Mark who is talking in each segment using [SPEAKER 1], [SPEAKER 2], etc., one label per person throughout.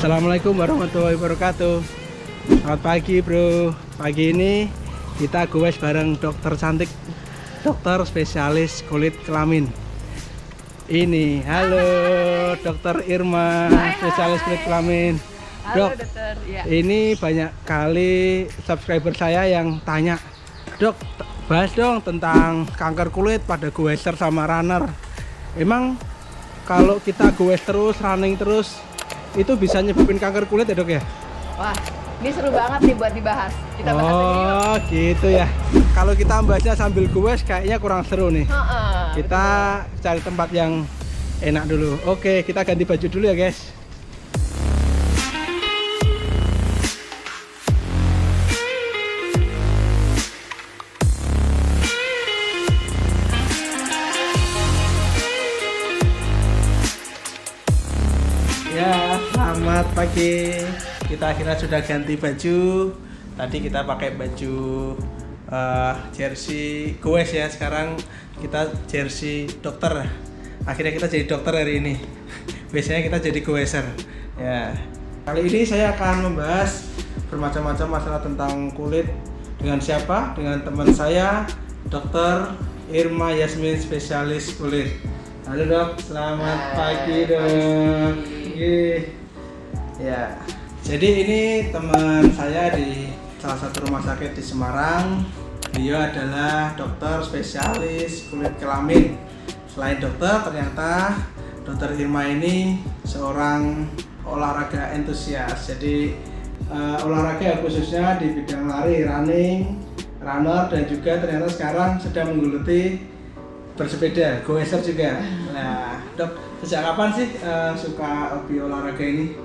[SPEAKER 1] Assalamualaikum warahmatullahi wabarakatuh. Selamat pagi bro. Pagi ini kita goes bareng dokter cantik, dokter spesialis kulit kelamin. Ini, halo dokter Irma, spesialis kulit kelamin.
[SPEAKER 2] Halo,
[SPEAKER 1] Dok,
[SPEAKER 2] dokter. Ya.
[SPEAKER 1] ini banyak kali subscriber saya yang tanya, dok bahas dong tentang kanker kulit pada goeser sama runner. Emang kalau kita goes terus, running terus, itu bisa nyebabin kanker kulit ya dok ya?
[SPEAKER 2] Wah, ini seru banget nih buat dibahas. Kita bahas aja yuk.
[SPEAKER 1] Oh gitu ya. Kalau kita bahasnya sambil goes kayaknya kurang seru nih. Kita cari tempat yang enak dulu. Oke, kita ganti baju dulu ya guys. Ya, selamat pagi. Kita akhirnya sudah ganti baju. Tadi kita pakai baju jersey goes ya. Sekarang kita jersey dokter. Akhirnya kita jadi dokter hari ini. Biasanya kita jadi goeser. Ya. Kali ini saya akan membahas bermacam-macam masalah tentang kulit dengan siapa? Dengan teman saya, Dokter Irma Yasmin, spesialis kulit. Halo dok, selamat pagi dok. Ya, jadi ini teman saya di salah satu rumah sakit di Semarang. Beliau adalah dokter spesialis kulit kelamin. Selain dokter, ternyata dokter Irma ini seorang olahraga entusias. Jadi olahraga khususnya di bidang lari, running, runner, dan juga ternyata sekarang sedang menggeluti bersepeda, goeser juga. Nah, dok, sejak kapan sih suka hobi olahraga ini?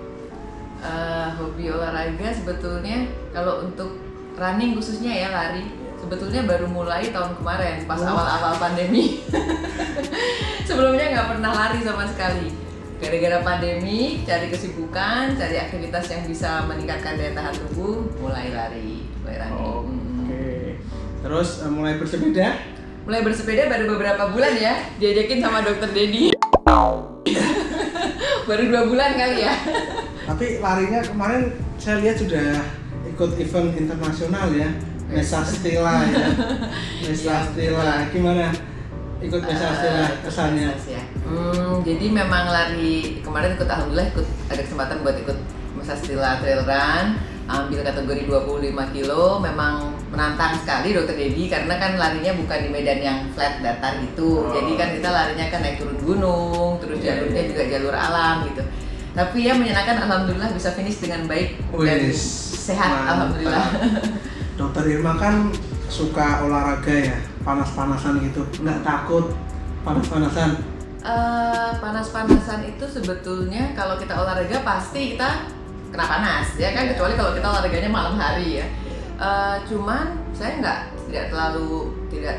[SPEAKER 2] Hobi olahraga sebetulnya kalau untuk running khususnya ya lari, sebetulnya baru mulai tahun kemarin pas awal-awal pandemi. Sebelumnya nggak pernah lari sama sekali. Gara-gara pandemi, cari kesibukan, cari aktivitas yang bisa meningkatkan daya tahan tubuh, mulai lari, mulai running.
[SPEAKER 1] Oke. Terus mulai bersepeda?
[SPEAKER 2] Mulai bersepeda baru beberapa bulan ya, diajakin sama dokter Dedi. Baru 2 bulan kali ya.
[SPEAKER 1] Tapi larinya kemarin saya lihat sudah ikut event internasional ya, Mesa Stila ya. Mesa Stila, gimana ikut Mesa Stila kesannya?
[SPEAKER 2] Jadi memang lari kemarin alhamdulillah ikut ada kesempatan buat ikut Mesa Stila Trail Run, ambil kategori 25 kilo. Memang menantang sekali dokter Dedi karena kan larinya bukan di medan yang flat datar gitu. Jadi kan kita larinya kan naik turun gunung, terus jalurnya juga jalur alam gitu. Tapi ya menyenangkan, alhamdulillah bisa finish dengan baik dan sehat.
[SPEAKER 1] Mantap.
[SPEAKER 2] Alhamdulillah.
[SPEAKER 1] Dokter Irma kan suka olahraga ya, panas-panasan gitu, nggak takut panas-panasan?
[SPEAKER 2] Panas-panasan itu sebetulnya kalau kita olahraga pasti kita kena panas ya kan, kecuali kalau kita olahraganya malam hari ya. Cuman saya tidak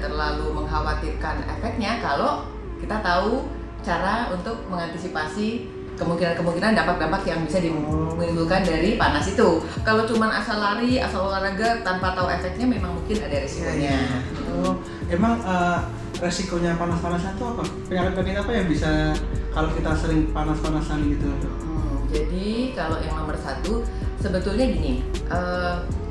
[SPEAKER 2] terlalu mengkhawatirkan efeknya kalau kita tahu cara untuk mengantisipasi kemungkinan dampak-dampak yang bisa ditimbulkan dari panas itu. Kalau cuman asal lari, asal olahraga tanpa tahu efeknya, memang mungkin ada risikonya.
[SPEAKER 1] Emang resikonya panas-panasan itu apa? Penyakit-penyakit apa yang bisa kalau kita sering panas-panasan gitu?
[SPEAKER 2] Jadi kalau yang nomor 1 sebetulnya gini,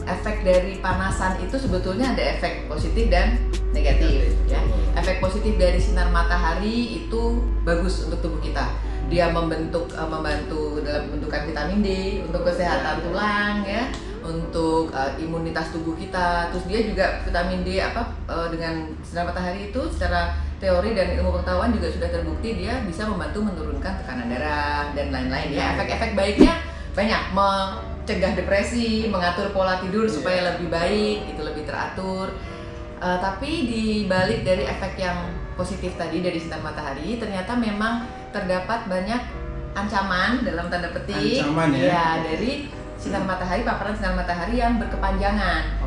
[SPEAKER 2] efek dari panasan itu sebetulnya ada efek positif dan negatif ya. Efek positif dari sinar matahari itu bagus untuk tubuh kita. Dia membantu dalam pembentukan vitamin D, untuk kesehatan tulang ya, untuk imunitas tubuh kita. Terus dia juga vitamin D dengan sinar matahari itu secara teori dan ilmu pengetahuan juga sudah terbukti dia bisa membantu menurunkan tekanan darah dan lain-lain ya. Efek-efek baiknya banyak, mencegah depresi, mengatur pola tidur supaya lebih baik, itu lebih teratur. Tapi di balik dari efek yang positif tadi dari sinar matahari, ternyata memang terdapat banyak ancaman dalam tanda petik dari sinar matahari, paparan sinar matahari yang berkepanjangan.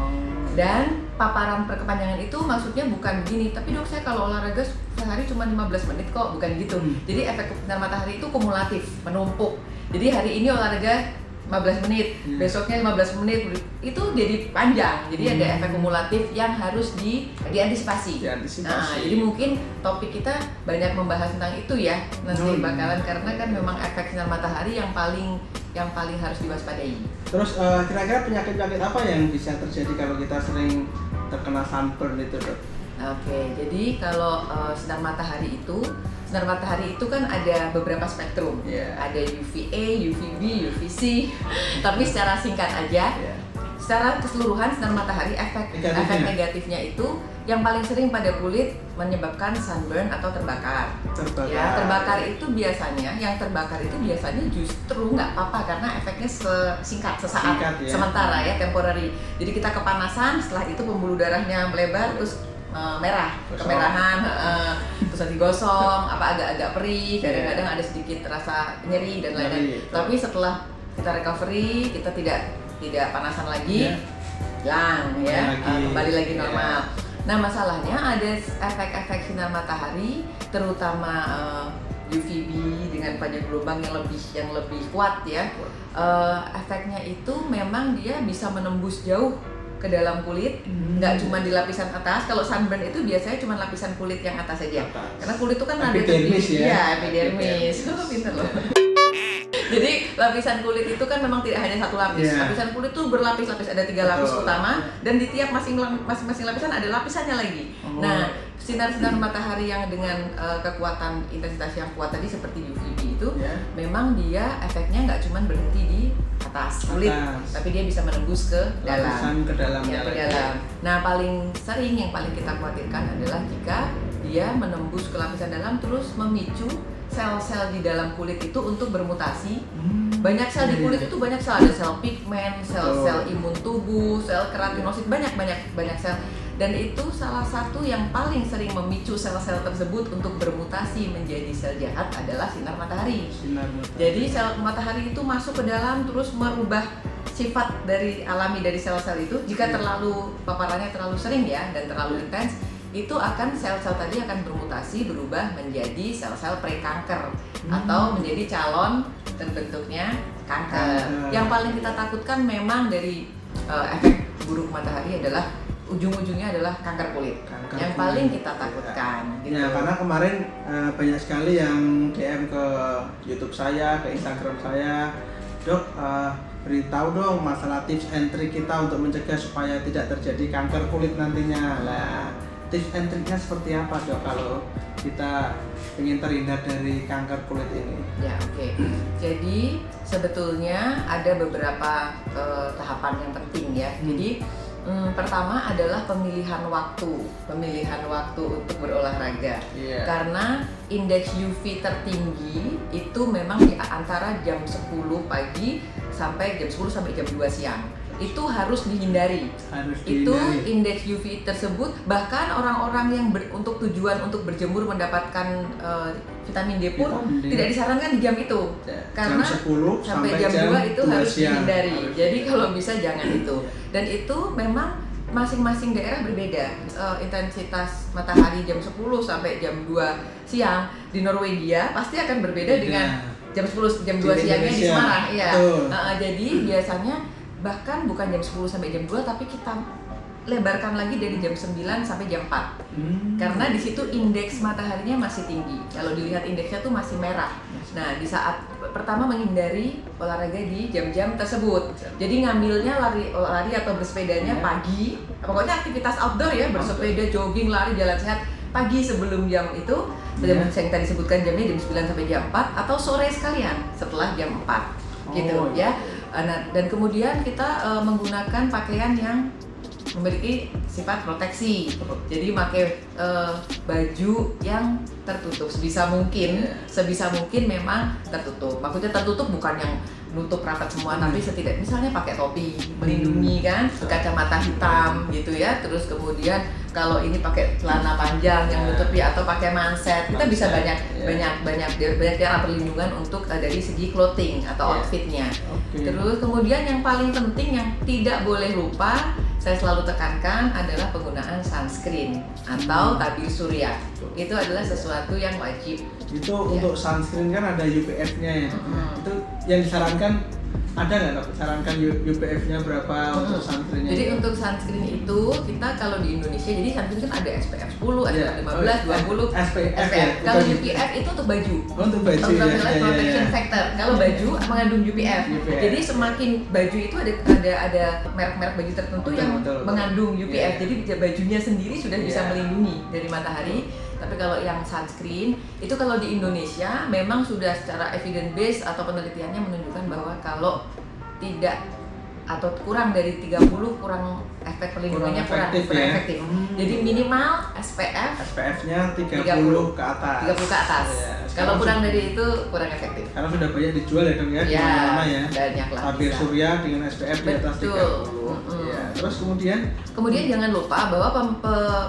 [SPEAKER 2] Dan paparan berkepanjangan itu maksudnya bukan begini, tapi dok saya kalau olahraga sehari cuma 15 menit kok, bukan gitu. Jadi efek sinar matahari itu kumulatif, menumpuk. Jadi hari ini olahraga 15 menit, besoknya 15 menit, itu jadi panjang. Jadi ada efek kumulatif yang harus diantisipasi. Nah, jadi mungkin topik kita banyak membahas tentang itu ya nanti bakalan, karena kan memang efek sinar matahari yang paling harus diwaspadai.
[SPEAKER 1] Terus kira-kira penyakit-penyakit apa yang bisa terjadi kalau kita sering terkena sunburn itu, Dok?
[SPEAKER 2] Oke, jadi kalau sinar matahari itu kan ada beberapa spektrum. Ada UVA, UVB, UVC. Tapi secara singkat aja, secara keseluruhan sinar matahari efek negatifnya itu yang paling sering pada kulit menyebabkan sunburn atau terbakar. Ya, terbakar itu biasanya, justru nggak apa-apa karena efeknya sesaat, sementara ya, temporary. Jadi kita kepanasan, setelah itu pembuluh darahnya melebar, terus merah, kemerahan, terus nanti gosong, agak-agak perih, kadang-kadang ada sedikit rasa nyeri dan lain-lain. Tapi setelah kita recovery, kita tidak panasan lagi, hilang ya, kembali lagi normal. Nah, masalahnya ada efek-efek sinar matahari, terutama UVB dengan panjang gelombang yang lebih kuat ya. Efeknya itu memang dia bisa menembus jauh ke dalam kulit, nggak cuma di lapisan atas. Kalau sunburn itu biasanya cuma lapisan kulit yang atas saja, karena kulit itu kan ada
[SPEAKER 1] epidermis
[SPEAKER 2] epidermis. Pinter loh. Jadi lapisan kulit itu kan memang tidak hanya satu lapis. Lapisan kulit itu berlapis-lapis, ada 3 lapis utama, dan di tiap masing-masing lapisan ada lapisannya lagi. Nah, sinar-sinar matahari yang dengan kekuatan intensitas yang kuat tadi seperti UVB itu, memang dia efeknya nggak cuma berhenti di atas kulit, tapi dia bisa menembus ke dalam.
[SPEAKER 1] Ke dalam.
[SPEAKER 2] Nah, paling sering yang paling kita khawatirkan adalah jika dia menembus ke lapisan dalam terus memicu sel-sel di dalam kulit itu untuk bermutasi. Banyak sel di kulit itu banyak sel, ada sel pigmen, sel-sel imun tubuh, sel keratinosit, banyak sel. Dan itu salah satu yang paling sering memicu sel-sel tersebut untuk bermutasi menjadi sel jahat adalah sinar matahari. Jadi sel matahari itu masuk ke dalam terus merubah sifat alami dari sel-sel itu. Jika paparannya terlalu sering ya dan terlalu intens, itu akan sel-sel tadi akan bermutasi berubah menjadi sel-sel prekanker atau menjadi calon terbentuknya kanker. Yang paling kita takutkan memang dari efek buruk matahari adalah ujung-ujungnya adalah kanker kulit. Yang paling kita takutkan. Gitu.
[SPEAKER 1] Ya, karena kemarin banyak sekali yang DM ke YouTube saya, ke Instagram saya, Dok, beritahu dong masalah tips and trick kita untuk mencegah supaya tidak terjadi kanker kulit nantinya. Lah, tips and triknya seperti apa, Dok, kalau kita ingin terhindar dari kanker kulit ini?
[SPEAKER 2] Ya, oke. Jadi sebetulnya ada beberapa tahapan yang penting ya. Jadi pertama adalah pemilihan waktu untuk berolahraga. Karena indeks UV tertinggi itu memang di antara jam 10 pagi sampai jam 10 sampai jam 2 siang. Itu harus dihindari. Itu indeks UV tersebut, bahkan orang-orang yang untuk tujuan untuk berjemur mendapatkan vitamin D pun tidak disarankan di jam itu. Karena
[SPEAKER 1] jam 10
[SPEAKER 2] sampai jam 2 itu harus dihindari. Jadi kalau bisa jangan itu. Dan itu memang masing-masing daerah berbeda. Intensitas matahari jam 10 sampai jam 2 siang di Norwegia pasti akan berbeda dengan jam 10 jam 2 siangnya di Semarang. Jadi biasanya bahkan bukan jam 10 sampai jam 2, tapi kita lebarkan lagi dari jam 9 sampai jam 4. Karena di situ indeks mataharinya masih tinggi. Kalau dilihat indeksnya tuh masih merah. Nah, di saat pertama menghindari olahraga di jam-jam tersebut. Jadi ngambilnya lari atau bersepedanya pagi. Pokoknya aktivitas outdoor ya, bersepeda, jogging, lari, jalan sehat pagi sebelum jam itu. Yang tadi sebutkan jamnya jam 9 sampai jam 4 atau sore sekalian setelah jam 4. Gitu ya. Nah, dan kemudian kita menggunakan pakaian yang memiliki sifat proteksi. Jadi pakai baju yang tertutup sebisa mungkin memang tertutup. Maksudnya tertutup bukan yang nutup rapat semua, tapi misalnya pakai topi melindungi kan, kacamata hitam gitu ya. Terus kemudian kalau ini pakai celana panjang yang menutupi atau pakai manset, kita bisa banyak cara perlindungan untuk dari segi clothing atau outfitnya. Terus kemudian yang paling penting yang tidak boleh lupa saya selalu tekankan adalah penggunaan sunscreen atau tabir surya. Itu adalah sesuatu yang wajib.
[SPEAKER 1] Itu untuk sunscreen kan ada UPF-nya ya. Itu yang disarankan ada nggak dok? Sarankan UPF-nya berapa untuk sunscreen-nya?
[SPEAKER 2] Jadi untuk sunscreen itu kita kalau di Indonesia, jadi sunscreen kan ada SPF 10, SPF 15, 20,
[SPEAKER 1] SPF.
[SPEAKER 2] Kalau UPF itu untuk baju.
[SPEAKER 1] Untuk baju
[SPEAKER 2] Ultraviolet protection factor. Kalau baju mengandung UPF. Jadi semakin baju itu ada merek-merek baju tertentu yang mengandung UPF. Jadi bajunya sendiri sudah bisa melindungi dari matahari. Tapi kalau yang sunscreen itu kalau di Indonesia memang sudah secara evidence based atau penelitiannya menunjukkan bahwa kalau tidak atau kurang dari 30 kurang efek perlindungannya kurang efektif. Jadi minimal
[SPEAKER 1] SPF-nya 30 ke atas.
[SPEAKER 2] 30 ke atas. Kalau kurang dari itu kurang efektif.
[SPEAKER 1] Karena sudah banyak dijual ya dong ya, di mana-mana ya.
[SPEAKER 2] Banyak lah.
[SPEAKER 1] Tabir surya dengan SPF di atas 30. Ya. Terus kemudian
[SPEAKER 2] jangan lupa bahwa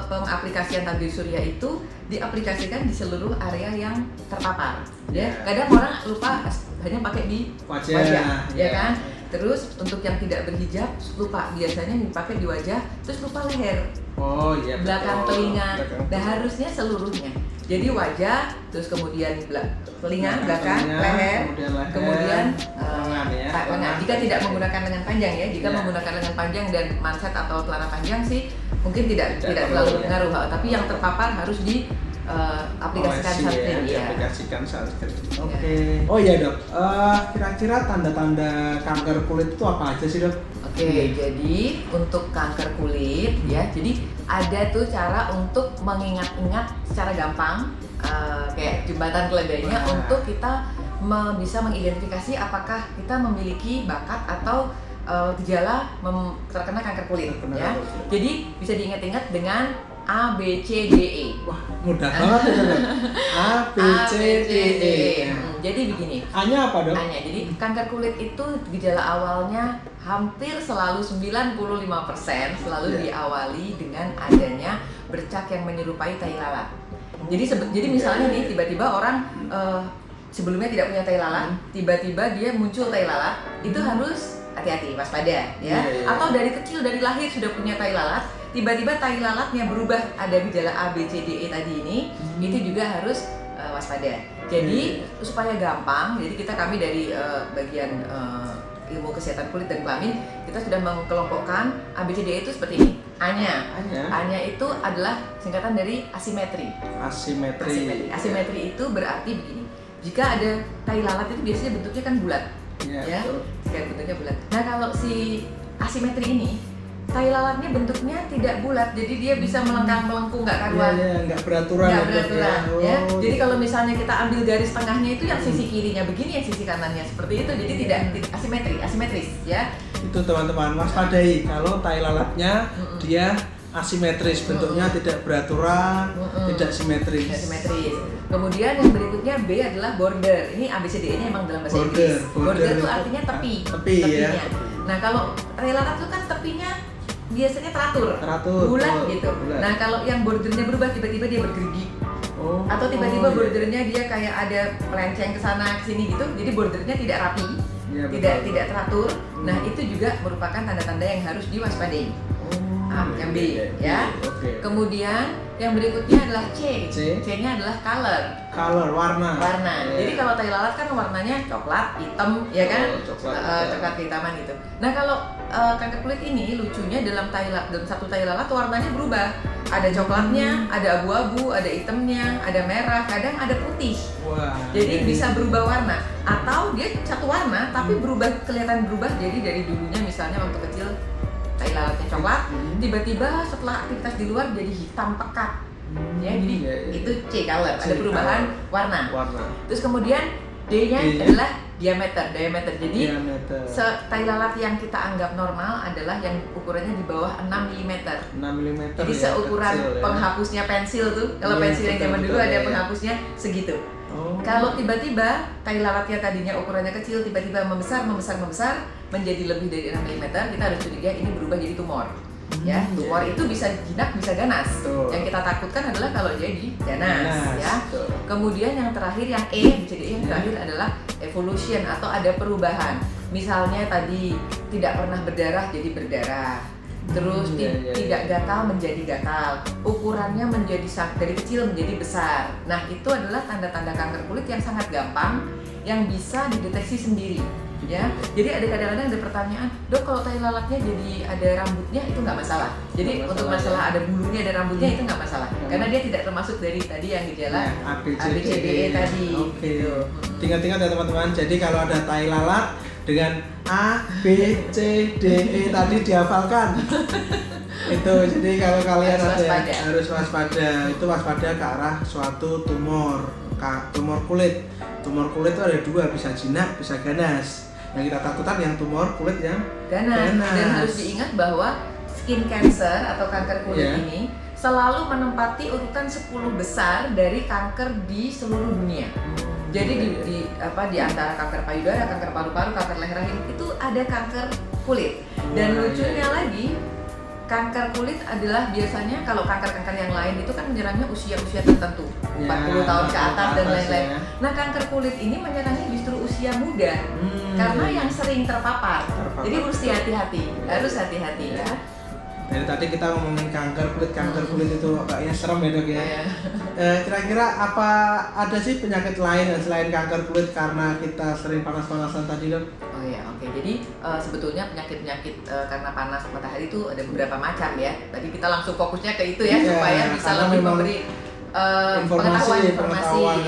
[SPEAKER 2] pengaplikasian tabir surya itu diaplikasikan di seluruh area yang terpapar. Ya. Kadang orang lupa hanya pakai di wajah, ya kan? Terus untuk yang tidak berhijab lupa, biasanya dipakai di wajah, terus lupa leher.
[SPEAKER 1] Oh iya.
[SPEAKER 2] Belakang telinga. Nah harusnya seluruhnya. Jadi wajah, terus kemudian telinga, belakang, leher, kemudian lengan. Jika tidak menggunakan lengan panjang ya, jika menggunakan lengan panjang dan manset atau celana panjang sih mungkin tidak terlalu berpengaruh. Tapi yang terpapar harus di aplikasikan sunscreen ya.
[SPEAKER 1] Aplikasikan sunscreen. Oke. Oh iya dok. Kira-kira tanda-tanda kanker kulit itu apa aja sih dok?
[SPEAKER 2] Oke, jadi untuk kanker kulit ya, jadi ada tuh cara untuk mengingat-ingat secara gampang kayak jembatan keledainya untuk kita bisa mengidentifikasi apakah kita memiliki bakat atau gejala terkena kanker kulit ya. Jadi bisa diingat-ingat dengan A, B, C, D, E.
[SPEAKER 1] Wah, mudah banget ya dok. A, B, C, D, E.
[SPEAKER 2] Jadi begini.
[SPEAKER 1] A-nya apa dok?
[SPEAKER 2] A-nya, jadi kanker kulit itu gejala awalnya hampir selalu 95% selalu diawali dengan adanya bercak yang menyerupai tai lalat. Jadi misalnya nih tiba-tiba orang sebelumnya tidak punya tai lalat, tiba-tiba dia muncul tai lalat, itu harus hati-hati, waspada ya. Atau dari kecil dari lahir sudah punya tai lalat, tiba-tiba tai lalatnya berubah ada gejala A, B, C, D, E tadi ini, itu juga harus waspada. Jadi supaya gampang, jadi kami dari bagian ilmu kesehatan kulit dan kelamin, kita sudah mengkelompokkan A, B, C, D, E itu seperti ini. A-nya itu adalah singkatan dari asimetri. Asimetri itu berarti begini. Jika ada tai lalat itu biasanya bentuknya kan bulat. Ya. Bentuknya bulat. Nah, kalau si asimetri ini tai lalatnya bentuknya tidak bulat, jadi dia bisa melengkung nggak karuan.
[SPEAKER 1] Nggak beraturan.
[SPEAKER 2] Ya. Jadi kalau misalnya kita ambil garis tengahnya itu yang sisi kirinya begini, yang sisi kanannya seperti itu, jadi tidak asimetris ya. Itu
[SPEAKER 1] teman-teman waspadai kalau tai lalatnya dia asimetris, bentuknya tidak beraturan, tidak simetris.
[SPEAKER 2] Kemudian yang berikutnya B adalah border. Ini ABCDE-nya emang dalam bahasa Inggris. Border itu artinya tepinya.
[SPEAKER 1] Ya.
[SPEAKER 2] Nah, kalau tai lalat itu kan tepinya biasanya teratur bulat gitu. Nah, kalau yang bordernya berubah, tiba-tiba dia bergerigi. Atau tiba-tiba bordernya dia kayak ada melenceng ke sana ke sini gitu. Jadi bordernya tidak rapi, tidak teratur. Nah, itu juga merupakan tanda-tanda yang harus diwaspadai. Yang B ya. Kemudian yang berikutnya adalah C. C-nya adalah color, warna. Jadi kalau tai lalat kan warnanya coklat, hitam, ya kan? Coklat kehitaman gitu. Nah, kalau kanker kulit ini lucunya dalam satu tai lalat warnanya berubah. Ada coklatnya, ada abu-abu, ada hitamnya, ada merah, kadang ada putih. Jadi bisa berubah warna. Atau dia satu warna tapi kelihatan berubah. Jadi dari dulunya misalnya waktu kecil tai lalatnya coklat, tiba-tiba setelah aktivitas di luar jadi hitam pekat. Ya, jadi itu C color, ada perubahan warna. Terus kemudian D-nya adalah diameter. Jadi tai lalat yang kita anggap normal adalah yang ukurannya di bawah 6 mm. Jadi seukuran penghapusnya pensil tuh. Kalau pensil yang zaman dulu ada penghapusnya segitu. Kalau tiba-tiba tai lalatnya tadinya ukurannya kecil, tiba-tiba membesar menjadi lebih dari 6 mm, kita harus curiga ini berubah jadi tumor. Ya, tumor itu bisa jinak, bisa ganas. Yang kita takutkan adalah kalau jadi ganas, ya. Kemudian yang terakhir yang E, yang terakhir adalah evolution atau ada perubahan. Misalnya tadi tidak pernah berdarah jadi berdarah. Terus tidak gatal menjadi gatal, ukurannya dari kecil menjadi besar. Nah, itu adalah tanda-tanda kanker kulit yang sangat gampang, yang bisa dideteksi sendiri. ya. Jadi ada kadang-kadang ada pertanyaan, dok kalau tai lalatnya jadi ada rambutnya itu nggak masalah. Jadi
[SPEAKER 1] Nggak
[SPEAKER 2] untuk
[SPEAKER 1] masalah,
[SPEAKER 2] masalah
[SPEAKER 1] ya.
[SPEAKER 2] ada bulunya ada rambutnya itu nggak masalah, karena dia tidak termasuk dari tadi yang gejala ABCDE tadi.
[SPEAKER 1] Oke.
[SPEAKER 2] Gitu.
[SPEAKER 1] Ingat-ingat ya teman-teman. Jadi kalau ada tai lalat dengan A, B, C, D, E tadi dihafalkan. Itu jadi kalau kalian harus waspada. Itu waspada ke arah suatu tumor kulit. Tumor kulit itu ada dua, bisa jinak, bisa ganas. Yang kita takutkan yang tumor kulit yang ganas.
[SPEAKER 2] Dan harus diingat bahwa skin cancer atau kanker kulit ini selalu menempati urutan 10 besar dari kanker di seluruh dunia. Jadi di antara kanker payudara, kanker paru-paru, kanker leher rahim itu ada kanker kulit. Dan lucunya lagi, kanker kulit adalah biasanya kalau kanker-kanker yang lain itu kan menyerangnya usia-usia tertentu, 40 tahun ke atas dan lain-lain. Nah, kanker kulit ini menyerangnya justru usia muda, karena yang sering terpapar. Jadi harus hati-hati ya.
[SPEAKER 1] Dari tadi kita ngomongin kanker kulit itu kayaknya serem ya dok ya. Kira-kira apa ada sih penyakit lain selain kanker kulit karena kita sering panas-panasan tadi dok?
[SPEAKER 2] Oh ya, oke. Jadi sebetulnya penyakit-penyakit karena panas matahari itu ada beberapa macam ya. Tadi kita langsung fokusnya ke itu ya, supaya bisa lebih memberi
[SPEAKER 1] informasi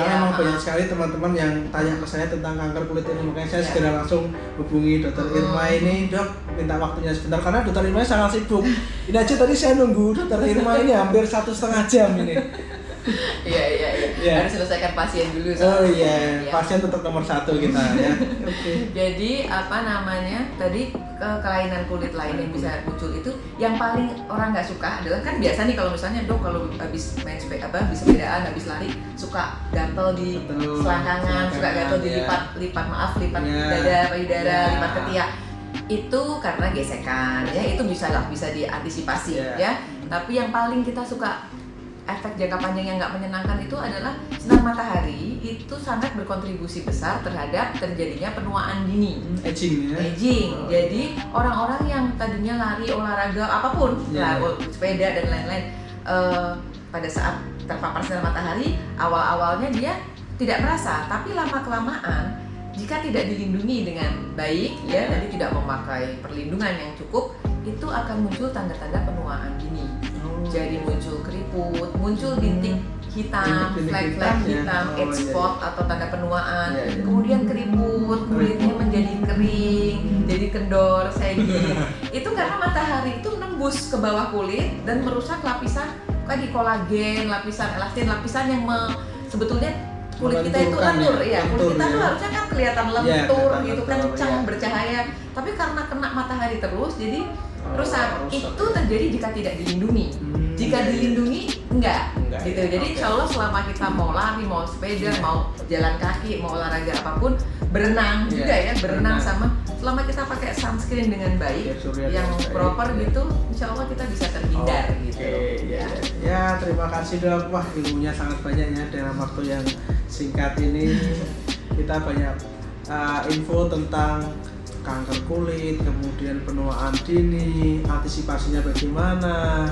[SPEAKER 2] ya.
[SPEAKER 1] Memang banyak sekali teman-teman yang tanya ke saya tentang kanker kulit ini, makanya saya segera langsung hubungi Dokter Irma ini, dok minta waktunya sebentar karena Dokter Irma sangat sibuk. Ini aja tadi saya nunggu Dokter Irma ini hampir 1,5 jam ini.
[SPEAKER 2] Harus selesaikan pasien dulu.
[SPEAKER 1] Pasien tetap nomor 1 kita ya.
[SPEAKER 2] Jadi tadi kelainan kulit lain yang bisa muncul itu yang paling orang nggak suka adalah kan biasa nih kalau misalnya dok kalau habis main habis sepedaan, habis lari suka gatel di selangkangan, suka gatel di lipat dada, payudara, lipat ketiak. Itu karena gesekan ya, itu bisa diantisipasi ya. Tapi yang paling kita suka efek jangka panjang yang nggak menyenangkan itu adalah sinar matahari itu sangat berkontribusi besar terhadap terjadinya penuaan dini.
[SPEAKER 1] Aging.
[SPEAKER 2] Jadi orang-orang yang tadinya lari, olahraga apapun, sepeda dan lain-lain, pada saat terpapar sinar matahari awal-awalnya dia tidak merasa, tapi lama-kelamaan jika tidak dilindungi dengan baik tadi tidak memakai perlindungan yang cukup, itu akan muncul tanda-tanda penuaan dini. Jadi muncul keriput, muncul bintik hitam, flek-flek hitam, age spot atau tanda penuaan. Kemudian keriput, kulitnya menjadi kering, jadi kendor, saggy. Itu karena matahari itu menembus ke bawah kulit dan merusak lapisan tadi kolagen, lapisan elastin, lapisan yang sebetulnya kulit kita itu lentur kulit kita tuh harusnya kan kelihatan lentur gitu, kencang, bercahaya. Tapi karena kena matahari terus jadi rusak. Itu terjadi jika tidak dilindungi. Jika dilindungi enggak gitu. Jadi insya Allah selama kita mau lari, mau sepeda, mau jalan kaki, mau olahraga apapun, berenang juga berenang sama selama kita pakai sunscreen dengan baik yang proper gitu, insya Allah kita bisa terhindar gitu.
[SPEAKER 1] Ya terima kasih dok. Wah ilmunya sangat banyak ya dalam waktu yang singkat ini. Kita banyak info tentang kanker kulit, kemudian penuaan dini, antisipasinya bagaimana,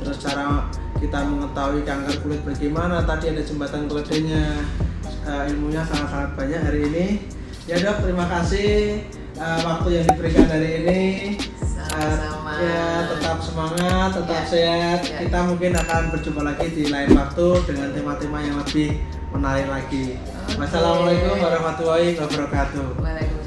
[SPEAKER 1] terus cara kita mengetahui kanker kulit bagaimana, tadi ada jembatan keledainya. Ilmunya sangat-sangat banyak hari ini ya dok. Terima kasih waktu yang diberikan hari ini.
[SPEAKER 2] Sama-sama.
[SPEAKER 1] Tetap semangat, tetap sehat. Kita mungkin akan berjumpa lagi di lain waktu dengan tema-tema yang lebih menarik lagi. Wassalamualaikum warahmatullahi wabarakatuh.